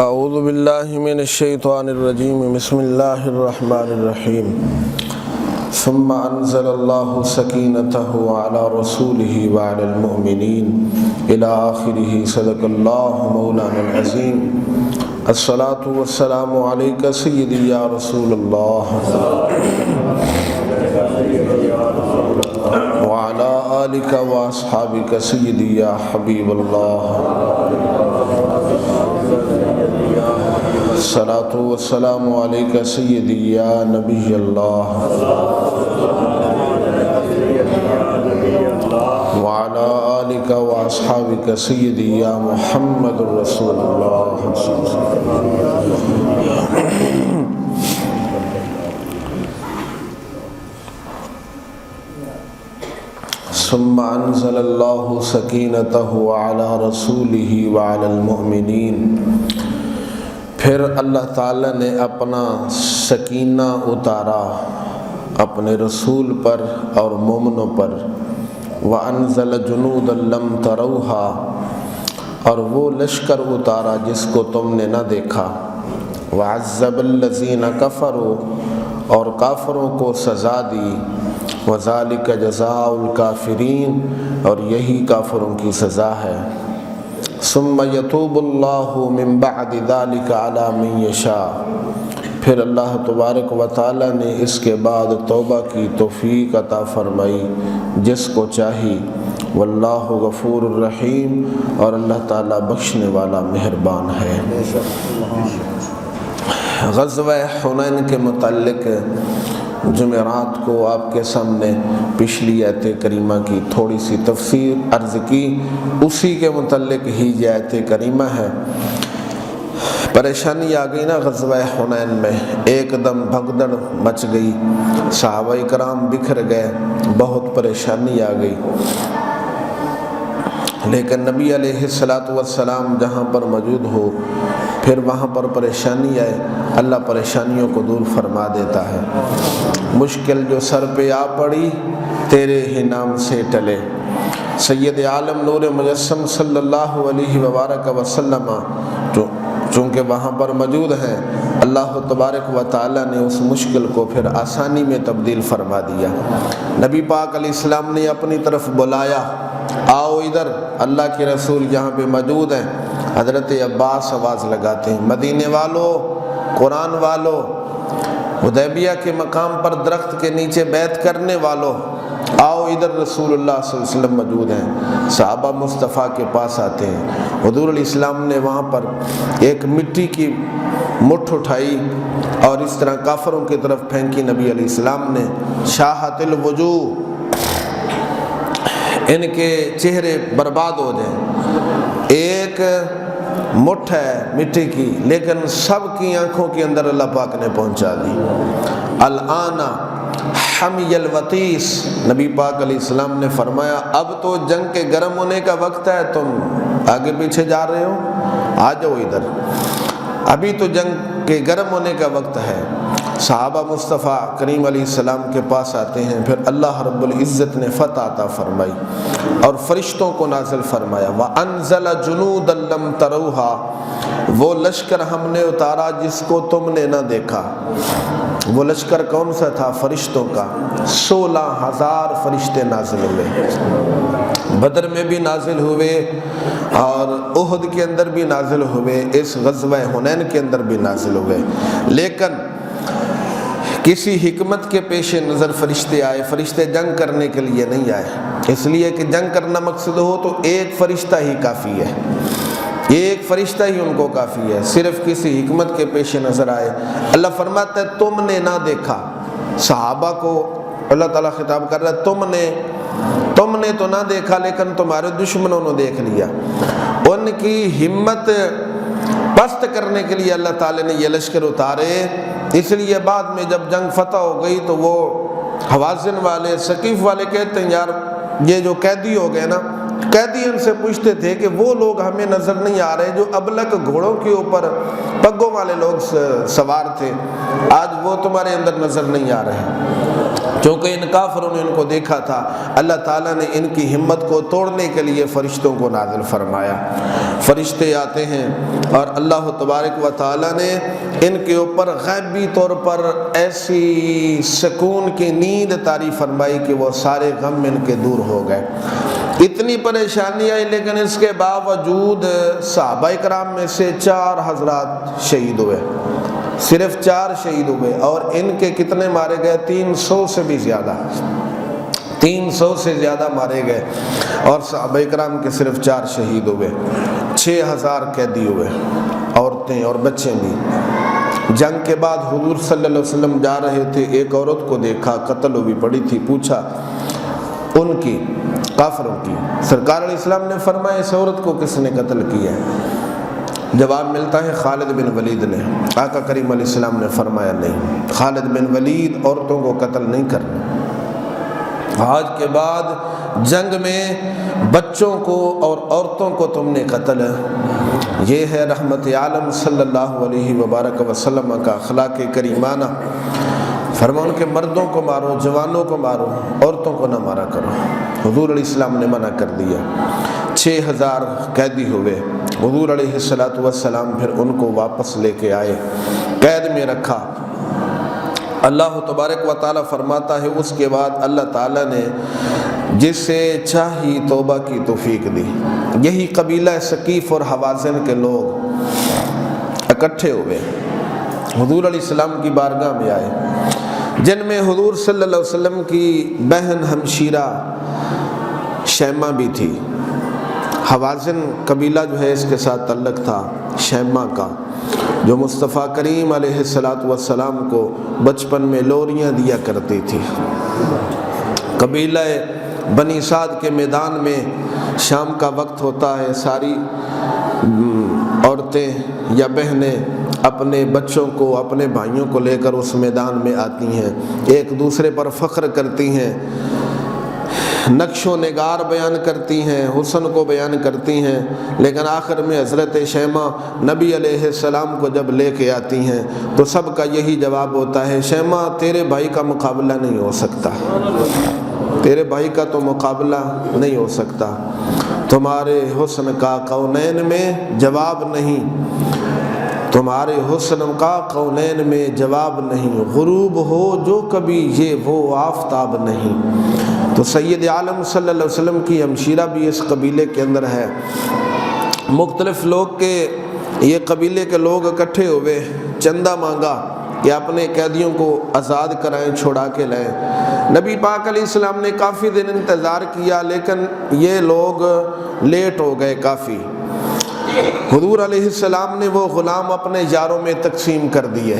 اعوذ باللہ من الشیطان الرجیم بسم اللہ الرحمن الرحیم ثم انزل اللہ سکینتہ علی رسولہ وعلی المؤمنین الی آخرہ صدق اللہ مولانا العظیم الصلاة والسلام علیکہ سیدی یا رسول اللہ وعلی آلکہ واصحابکہ سیدی یا حبیب اللہ الصلاة والسلام علیکہ سیدی یا نبی اللہ وعلی آلکہ واصحابکہ سیدی یا محمد رسول اللہ ثم انزل اللہ سکینتہ علی رسولہ وعلی المؤمنین، پھر اللہ تعالیٰ نے اپنا سکینہ اتارا اپنے رسول پر اور مومنوں پر، وَأَنزَلَ جُنُودًا لَمْ تَرَوْهَا، اور وہ لشکر اتارا جس کو تم نے نہ دیکھا، وَعَذَّبَ الَّذِينَ كَفَرُوا، اور کافروں کو سزا دی، وَذَلِكَ جَزَاءُ الْكَافِرِينَ، اور یہی کافروں کی سزا ہے۔ ثم یتوب اللہ من بعد ذلك علی من یشاء، پھر اللہ تبارک و تعالی نے اس کے بعد توبہ کی توفیق عطا فرمائی جس کو چاہی، واللہ غفور الرحیم، اور اللہ تعالی بخشنے والا مہربان ہے۔ غزوہ حنین کے متعلق جمعرات کو آپ کے سامنے پچھلی آیت کریمہ کی تھوڑی سی تفسیر عرض کی، اسی کے متعلق ہی یہ آیت کریمہ ہے۔ پریشانی آ گئی نا غزوہ حنین میں، ایک دم بھگدڑ مچ گئی، صحابہ کرام بکھر گئے، بہت پریشانی آ گئی، لیکن نبی علیہ السلام جہاں پر موجود ہو پھر وہاں پر پریشانی آئے، اللہ پریشانیوں کو دور فرما دیتا ہے۔ مشکل جو سر پہ آ پڑی تیرے ہی نام سے ٹلے، سید عالم نور مجسم صلی اللہ علیہ وبارک وسلم چونکہ وہاں پر موجود ہیں، اللہ تبارک و تعالی نے اس مشکل کو پھر آسانی میں تبدیل فرما دیا۔ نبی پاک علیہ السلام نے اپنی طرف بلایا، آؤ ادھر، اللہ کے رسول یہاں پہ موجود ہیں۔ حضرت عباس آواز لگاتے ہیں، مدینے والوں، قرآن والوں، حدیبیہ کے مقام پر درخت کے نیچے بیعت کرنے والوں، آؤ ادھر، رسول اللہ صلی اللہ علیہ وسلم موجود ہیں۔ صحابہ مصطفیٰ کے پاس آتے ہیں، حضور علیہ السلام نے وہاں پر ایک مٹی کی مٹھ اٹھائی اور اس طرح کافروں کی طرف پھینکی، نبی علیہ السلام نے، شاہت الوجوہ، ان کے چہرے برباد ہو جائیں۔ ایک مٹھ ہے مٹی کی لیکن سب کی آنکھوں کے اندر اللہ پاک نے پہنچا دی۔ الآن حمی الوطیس، نبی پاک علیہ السلام نے فرمایا اب تو جنگ کے گرم ہونے کا وقت ہے، تم آگے پیچھے جا رہے ہو، آ جاؤ ادھر، ابھی تو جنگ کے گرم ہونے کا وقت ہے۔ صحابہ مصطفیٰ کریم علیہ السلام کے پاس آتے ہیں، پھر اللہ رب العزت نے فتح عطا فرمائی اور فرشتوں کو نازل فرمایا، وَأَنزَلَ جُنُودًا لَمْ تَرَوْهَا، وہ لشکر ہم نے اتارا جس کو تم نے نہ دیکھا۔ وہ لشکر کون سا تھا؟ فرشتوں کا، 16,000 فرشتے نازل ہوئے، بدر میں بھی نازل ہوئے اور احد کے اندر بھی نازل ہوئے، اس غزوہ حنین کے اندر بھی نازل ہوئے، لیکن کسی حکمت کے پیش نظر فرشتے آئے، فرشتے جنگ کرنے کے لیے نہیں آئے، اس لیے کہ جنگ کرنا مقصد ہو تو ایک فرشتہ ہی کافی ہے، ایک فرشتہ ہی ان کو کافی ہے، صرف کسی حکمت کے پیش نظر آئے۔ اللہ فرماتا ہے تم نے نہ دیکھا، صحابہ کو اللہ تعالیٰ خطاب کر رہا ہے، تم نے تو نہ دیکھا لیکن تمہارے دشمنوں نے دیکھ لیا۔ ان کی ہمت پست کرنے کے لیے اللہ تعالیٰ نے یہ لشکر اتارے، اس لیے بعد میں جب جنگ فتح ہو گئی تو وہ حوازن والے، ثقیف والے کہتے ہیں یار یہ جو قیدی ہو گئے نا، قیدی ان سے پوچھتے تھے کہ وہ لوگ ہمیں نظر نہیں آ رہے جو ابلک گھوڑوں کے اوپر پگوں والے لوگ سوار تھے، آج وہ تمہارے اندر نظر نہیں آ رہے۔ چونکہ ان کافروں نے ان کو دیکھا تھا، اللہ تعالیٰ نے ان کی ہمت کو توڑنے کے لیے فرشتوں کو نازل فرمایا۔ فرشتے آتے ہیں اور اللہ تبارک و تعالیٰ نے ان کے اوپر غیبی طور پر ایسی سکون کی نیند طاری فرمائی کہ وہ سارے غم ان کے دور ہو گئے۔ اتنی پریشانی آئی، لیکن اس کے باوجود صحابہ کرام میں سے 4 حضرات شہید ہوئے، صرف 4 شہید ہوئے، اور ان کے کتنے مارے گئے؟ 300 سے بھی زیادہ، 300 سے زیادہ مارے گئے، اور صحابہ کرام کے صرف 4 شہید ہوئے۔ 6000 قیدی ہوئے، عورتیں اور بچے بھی۔ جنگ کے بعد حضور صلی اللہ علیہ وسلم جا رہے تھے، ایک عورت کو دیکھا قتل ہوئی پڑی تھی، پوچھا ان کی، کافروں کی، سرکار علیہ السلام نے فرمایا اس عورت کو کس نے قتل کیا ہے؟ جواب ملتا ہے خالد بن ولید نے۔ آقا کریم علیہ السلام نے فرمایا نہیں، خالد بن ولید عورتوں کو قتل نہیں کرنا، آج کے بعد جنگ میں بچوں کو اور عورتوں کو تم نے قتل۔ یہ ہے رحمت عالم صلی اللہ علیہ وبارک وسلم کا اخلاق کریمانہ۔ فرمان کہ مردوں کو مارو، جوانوں کو مارو، عورتوں کو نہ مارا کرو۔ حضور علیہ السلام نے منع کر دیا۔ 6000 قیدی ہوئے، حضور علیہ السلام پھر ان کو واپس لے کے آئے، قید میں رکھا۔ اللہ تبارک و تعالیٰ فرماتا ہے اس کے بعد اللہ تعالیٰ نے جسے چاہی توبہ کی توفیق دی۔ یہی قبیلہ ثقیف اور حوازن کے لوگ اکٹھے ہوئے، حضور علیہ السلام کی بارگاہ میں آئے، جن میں حضور صلی اللہ علیہ وسلم کی بہن ہمشیرہ شیمہ بھی تھی۔ حوازن قبیلہ جو ہے اس کے ساتھ تعلق تھا شیمہ کا، جو مصطفیٰ کریم علیہ السلام کو بچپن میں لوریاں دیا کرتی تھی۔ قبیلہ بنی سعد کے میدان میں شام کا وقت ہوتا ہے، ساری عورتیں یا بہنیں اپنے بچوں کو، اپنے بھائیوں کو لے کر اس میدان میں آتی ہیں، ایک دوسرے پر فخر کرتی ہیں، نقش و نگار بیان کرتی ہیں، حسن کو بیان کرتی ہیں، لیکن آخر میں حضرت شیمہ نبی علیہ السلام کو جب لے کے آتی ہیں تو سب کا یہی جواب ہوتا ہے، شیمہ تیرے بھائی کا مقابلہ نہیں ہو سکتا، تیرے بھائی کا تو مقابلہ نہیں ہو سکتا، تمہارے حسن کا کونین میں جواب نہیں، تمہارے حسن کا کونین میں جواب نہیں، غروب ہو جو کبھی یہ وہ آفتاب نہیں۔ تو سید عالم صلی اللہ علیہ وسلم کی ہمشیرہ بھی اس قبیلے کے اندر ہے۔ مختلف لوگ کے، یہ قبیلے کے لوگ اکٹھے ہوئے، چندہ مانگا کہ اپنے قیدیوں کو آزاد کرائیں، چھوڑا کے لائیں۔ نبی پاک علیہ السلام نے کافی دن انتظار کیا، لیکن یہ لوگ لیٹ ہو گئے کافی۔ حضور علیہ السلام نے وہ غلام اپنے یاروں میں تقسیم کر دیے،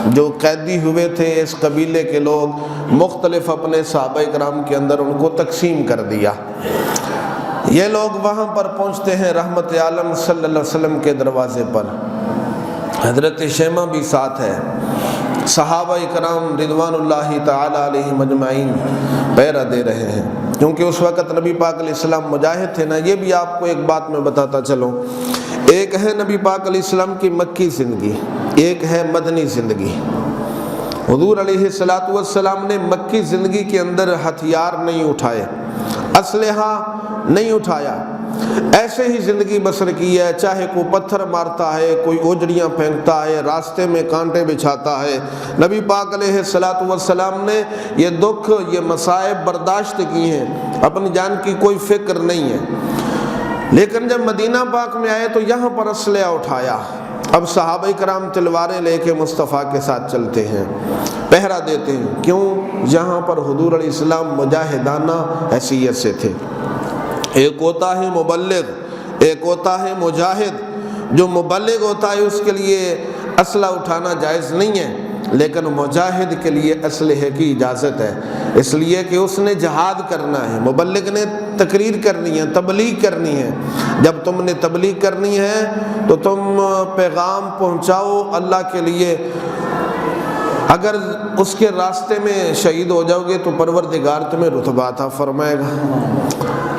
جو قیدی ہوئے تھے اس قبیلے کے لوگ، مختلف اپنے صحابہ کرام کے اندر ان کو تقسیم کر دیا۔ یہ لوگ وہاں پر پہنچتے ہیں رحمت عالم صلی اللہ علیہ وسلم کے دروازے پر، حضرت شیمہ بھی ساتھ ہے، صحابہ کرام رضوان اللہ تعالی علیہم اجمعین پہرا دے رہے ہیں، کیونکہ اس وقت نبی پاک علیہ السلام مجاہد تھے نا۔ یہ بھی آپ کو ایک بات میں بتاتا چلوں، ایک ہے نبی پاک علیہ السلام کی مکی زندگی، ایک ہے مدنی زندگی۔ حضور علیہ السلام نے مکی زندگی کے اندر ہتھیار نہیں اٹھائے، اسلحہ نہیں اٹھایا، ایسے ہی زندگی بسر کی ہے، چاہے کوئی پتھر مارتا ہے، کوئی اوجڑیاں پھینکتا ہے، راستے میں کانٹے بچھاتا ہے۔ نبی پاک علیہ السلام نے یہ دکھ، یہ مصائب برداشت کی ہیں، اپنی جان کی کوئی فکر نہیں ہے، لیکن جب مدینہ پاک میں آئے تو یہاں پر اسلحہ اٹھایا۔ اب صحابہ کرام تلواریں لے کے مصطفیٰ کے ساتھ چلتے ہیں، پہرا دیتے ہیں، کیوں؟ یہاں پر حضور علیہ السلام مجاہدانہ حیثیت سے تھے۔ ایک ہوتا ہے مبلغ، ایک ہوتا ہے مجاہد۔ جو مبلغ ہوتا ہے اس کے لیے اسلحہ اٹھانا جائز نہیں ہے، لیکن مجاہد کے لیے اسلحے کی اجازت ہے، اس لیے کہ اس نے جہاد کرنا ہے۔ مبلغ نے تقریر کرنی ہے، تبلیغ کرنی ہے۔ جب تم نے تبلیغ کرنی ہے تو تم پیغام پہنچاؤ اللہ کے لیے۔ اگر اس کے راستے میں شہید ہو جاؤ گے تو پروردگار تمہیں رتبہ عطا فرمائے گا۔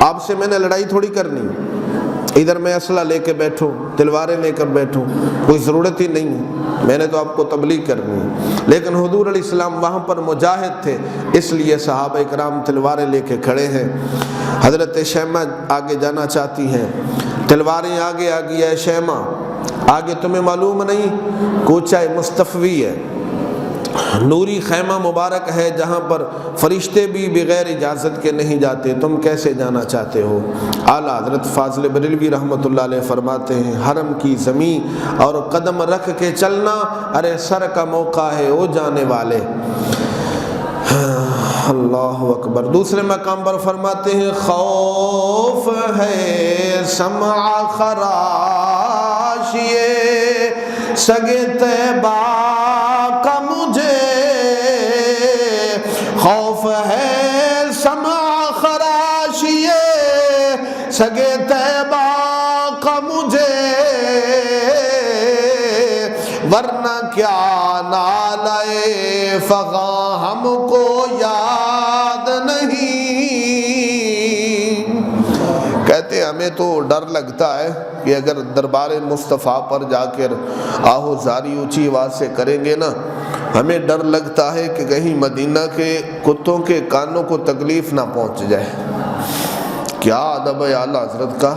آپ سے میں نے لڑائی تھوڑی کرنی، ادھر میں اسلحہ لے کے بیٹھوں، تلواریں لے کر بیٹھوں، کوئی ضرورت ہی نہیں ہے، میں نے تو آپ کو تبلیغ کرنی ہے۔ لیکن حضور علیہ السلام وہاں پر مجاہد تھے، اس لیے صحابہ اکرام تلواریں لے کے کھڑے ہیں۔ حضرت شیمہ آگے جانا چاہتی ہیں، تلواریں آگے آگے، ہے شیمہ آگے تمہیں معلوم نہیں کوچہ مصطفی ہے، نوری خیمہ مبارک ہے جہاں پر فرشتے بھی بغیر اجازت کے نہیں جاتے، تم کیسے جانا چاہتے ہو؟ اعلیٰ حضرت فاضل بریلوی رحمۃ اللہ علیہ فرماتے ہیں حرم کی زمین اور قدم رکھ کے چلنا، ارے سر کا موقع ہے او جانے والے۔ اللہ اکبر۔ دوسرے مقام پر فرماتے ہیں خوف ہے سمع خراشیے سگے طیبہ کا مجھے، خوف ہے سمع خراشیے سگے طیبہ کا مجھے، ورنہ کیا نالے فغاں ہم کو یاد نہیں۔ کہتے ہیں ہمیں تو ڈر لگتا ہے کہ اگر دربار مصطفیٰ پر جا کر آہو زاری اونچی آواز سے کریں گے نا، ہمیں ڈر لگتا ہے کہ کہیں مدینہ کے کتوں کے کانوں کو تکلیف نہ پہنچ جائے۔ کیا ادب ہے اعلیٰ حضرت کا۔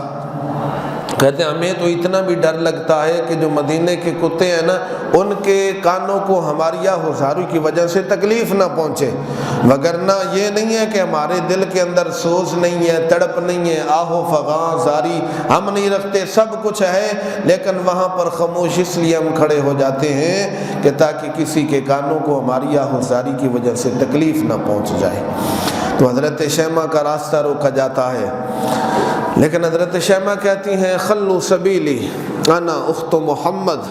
کہتے ہیں ہمیں تو اتنا بھی ڈر لگتا ہے کہ جو مدینے کے کتے ہیں نا، ان کے کانوں کو ہماری آہوزاری کی وجہ سے تکلیف نہ پہنچے، وگرنہ یہ نہیں ہے کہ ہمارے دل کے اندر سوز نہیں ہے، تڑپ نہیں ہے، آہو فغاں زاری ہم نہیں رکھتے، سب کچھ ہے، لیکن وہاں پر خاموش اس لیے ہم کھڑے ہو جاتے ہیں کہ تاکہ کسی کے کانوں کو ہماری آہوزاری کی وجہ سے تکلیف نہ پہنچ جائے۔ تو حضرت شیمہ کا راستہ روکا جاتا ہے، لیکن حضرت شیمہ کہتی ہیں خلو سبیلی انا اخت محمد،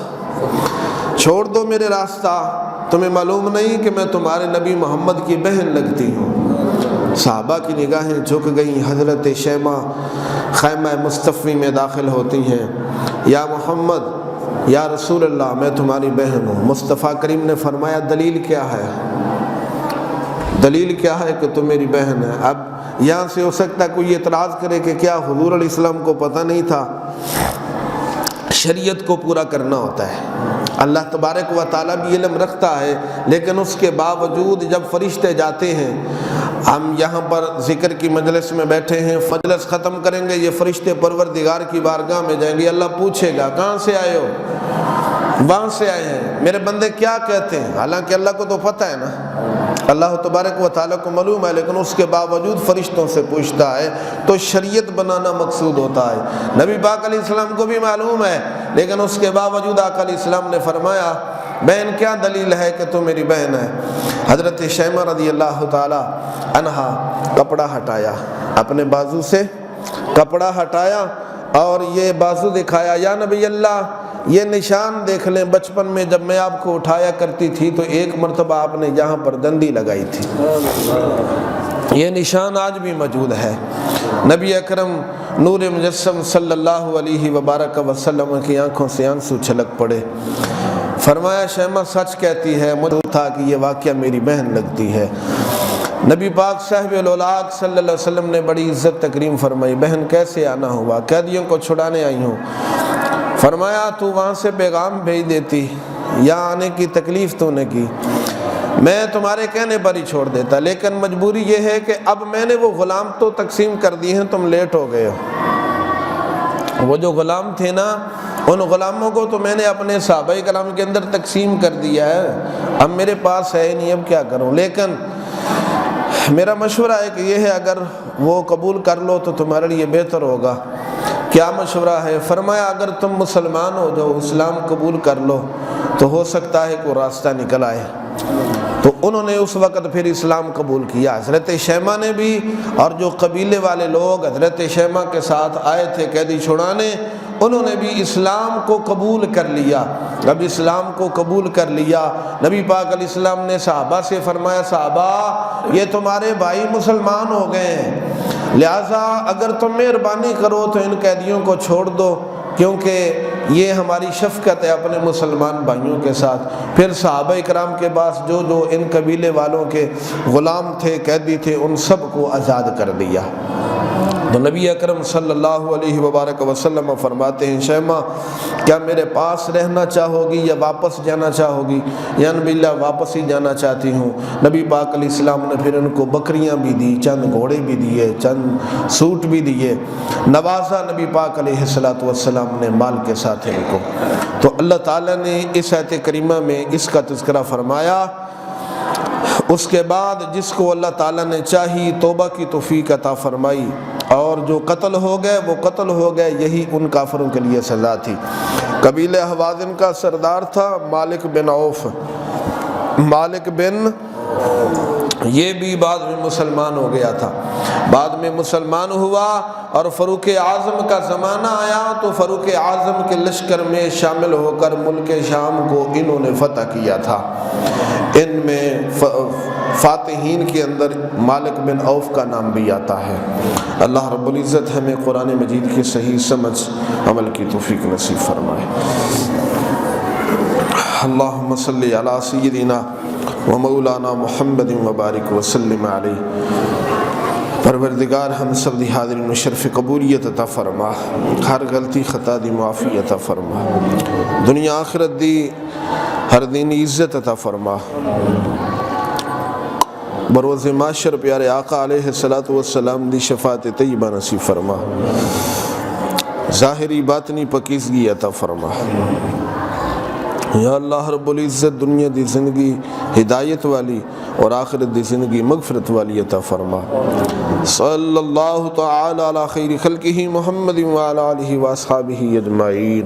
چھوڑ دو میرے راستہ، تمہیں معلوم نہیں کہ میں تمہارے نبی محمد کی بہن لگتی ہوں۔ صحابہ کی نگاہیں جھک گئیں، حضرت شیمہ خیمہ مصطفی میں داخل ہوتی ہیں۔ یا محمد، یا رسول اللہ، میں تمہاری بہن ہوں۔ مصطفیٰ کریم نے فرمایا دلیل کیا ہے؟ دلیل کیا ہے کہ تم میری بہن ہے؟ اب یہاں سے ہو سکتا ہے کوئی اعتراض کرے کہ کیا حضور علیہ السلام کو پتہ نہیں تھا؟ شریعت کو پورا کرنا ہوتا ہے، اللہ تبارک و تعالیٰ بھی علم رکھتا ہے، لیکن اس کے باوجود جب فرشتے جاتے ہیں، ہم یہاں پر ذکر کی مجلس میں بیٹھے ہیں، مجلس ختم کریں گے، یہ فرشتے پروردگار کی بارگاہ میں جائیں گے، اللہ پوچھے گا کہاں سے آئے ہو؟ وہاں سے آئے ہیں، میرے بندے کیا کہتے ہیں؟ حالانکہ اللہ کو تو پتہ ہے نا، اللہ تبارک و تعالیٰ کو معلوم ہے، لیکن اس کے باوجود فرشتوں سے پوچھتا ہے، تو شریعت بنانا مقصود ہوتا ہے۔ نبی پاک علیہ السلام کو بھی معلوم ہے، لیکن اس کے باوجود آقا علیہ السلام نے فرمایا بہن کیا دلیل ہے کہ تو میری بہن ہے؟ حضرت شیمہ رضی اللہ تعالی عنہا کپڑا ہٹایا، اپنے بازو سے کپڑا ہٹایا اور یہ بازو دکھایا، یا نبی اللہ یہ نشان دیکھ لیں، بچپن میں جب میں آپ کو اٹھایا کرتی تھی تو ایک مرتبہ آپ نے یہاں پر دندی لگائی تھی، یہ نشان آج بھی موجود ہے۔ نبی اکرم نور مجسم صلی اللہ علیہ وبارک وسلم کی آنکھوں سے آنسو چھلک پڑے، فرمایا شیمہ سچ کہتی ہے، مجھے تھا کہ یہ واقعہ میری بہن لگتی ہے۔ نبی پاک صاحب الاولاق صلی اللہ علیہ وسلم نے بڑی عزت تکریم فرمائی، بہن کیسے آنا ہوا؟ قیدیوں کو چھڑانے آئی ہوں۔ فرمایا تو وہاں سے پیغام بھیج دیتی، یہاں آنے کی تکلیف تو نے کی، میں تمہارے کہنے پر ہی چھوڑ دیتا، لیکن مجبوری یہ ہے کہ اب میں نے وہ غلام تو تقسیم کر دی ہیں، تم لیٹ ہو گئے ہو۔ وہ جو غلام تھے نا، ان غلاموں کو تو میں نے اپنے صحابہ کرام کے اندر تقسیم کر دیا ہے، اب میرے پاس ہے نہیں، اب کیا کروں؟ لیکن میرا مشورہ ہے کہ یہ ہے اگر وہ قبول کر لو تو تمہارے لیے بہتر ہوگا۔ کیا مشورہ ہے؟ فرمایا اگر تم مسلمان ہو جاؤ، اسلام قبول کر لو تو ہو سکتا ہے کوئی راستہ نکل آئے۔ تو انہوں نے اس وقت پھر اسلام قبول کیا، حضرت شیمہ نے بھی، اور جو قبیلے والے لوگ حضرت شیمہ کے ساتھ آئے تھے قیدی چھڑانے، انہوں نے بھی اسلام کو قبول کر لیا۔ اب اسلام کو قبول کر لیا، نبی پاک علیہ السلام نے صحابہ سے فرمایا صحابہ یہ تمہارے بھائی مسلمان ہو گئے ہیں، لہٰذا اگر تم مہربانی کرو تو ان قیدیوں کو چھوڑ دو، کیونکہ یہ ہماری شفقت ہے اپنے مسلمان بھائیوں کے ساتھ۔ پھر صحابہ کرام کے پاس جو جو ان قبیلے والوں کے غلام تھے، قیدی تھے، ان سب کو آزاد کر دیا۔ تو نبی اکرم صلی اللہ علیہ وبارک وسلم فرماتے ہیں شیمہ کیا میرے پاس رہنا چاہو گی یا واپس جانا چاہو گی؟ یا نبی اللہ واپس ہی جانا چاہتی ہوں۔ نبی پاک علیہ السلام نے پھر ان کو بکریاں بھی دی، چند گھوڑے بھی دیے، چند سوٹ بھی دیے، نوازا نبی پاک علیہ السلام نے مال کے ساتھ ان کو۔ تو اللہ تعالیٰ نے اس آیت کریمہ میں اس کا تذکرہ فرمایا۔ اس کے بعد جس کو اللہ تعالیٰ نے چاہی توبہ کی توفیق عطا فرمائی، اور جو قتل ہو گئے وہ قتل ہو گئے، یہی ان کافروں کے لیے سزا تھی۔ قبیلہ حوازن کا سردار تھا مالک بن عوف، مالک بن یہ بھی بعد میں مسلمان ہو گیا تھا، بعد میں مسلمان ہوا اور فاروق اعظم کا زمانہ آیا تو فاروق اعظم کے لشکر میں شامل ہو کر ملک شام کو انہوں نے فتح کیا تھا۔ ان میں فاتحین کے اندر مالک بن عوف کا نام بھی آتا ہے۔ اللہ رب العزت ہمیں قرآن مجید کی صحیح سمجھ عمل کی توفیق نصیب فرمائے۔ اللہم صلی علی سیدنا و مولانا محمد وبارک وسلم علیہ۔ پروردگار ہم سب دی حاضرین و شرف قبولیت عطا فرما، ہر غلطی خطا دی معافی عطا فرما، دنیا آخرت دی ہر دین عزت عطا فرما، بروز معاشر پیارے آقا علیہ السلام دی شفاعت طیبہ نصیب فرما، ظاہری باطنی پاکیزگی عطا فرما۔ یا اللہ رب العزت دنیا دی زندگی ہدایت والی اور آخرت دی زندگی مغفرت والی عطا فرما۔ صلی اللہ تعالی علی خیر خلقہ محمد وعلی آلہ واصحابہ اجمعین۔